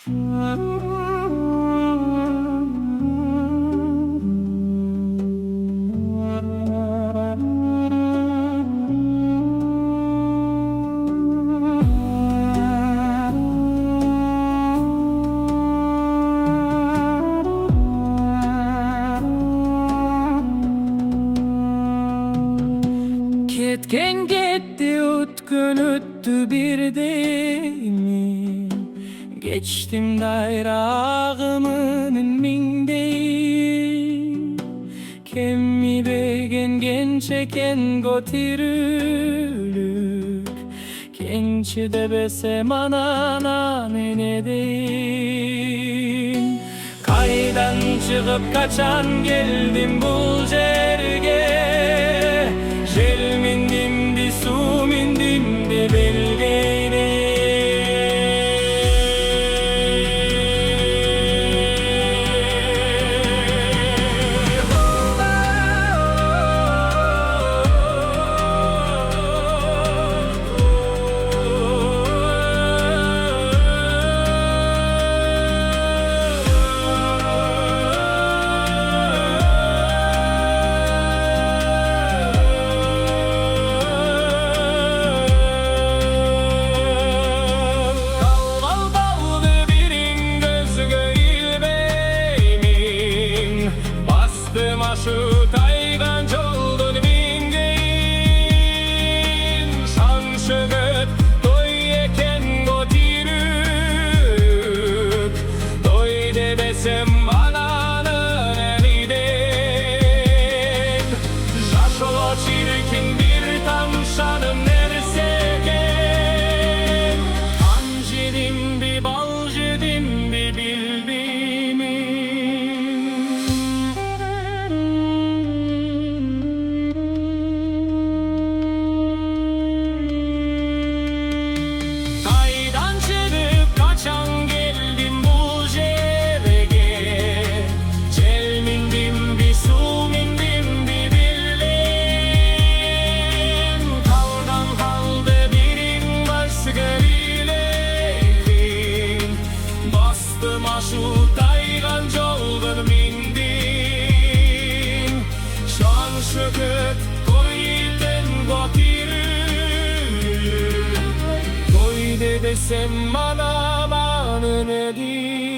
Ketken gitti utkun öttü bir deyimi. Geçtim daire ağımının mindeyi. Kemmi begen çeken gotirülük. Gençi de besem ananan enedeyim. Kaydan çıkıp kaçan geldim bul cerge. Jel mindim di su mindim di belgeyne. Şu taygan çoldun mingeyin. Sanşıgıt doy eken gotirük. Doy de besem ananın eliden. Jaşo çirkin bir tamşanım nersegen. Anjidim bir baljidim bir bilbimin. Şu taygan çoldun mindin. Şan şıkıt koyden gotirü. Koy de desem bana manın edin.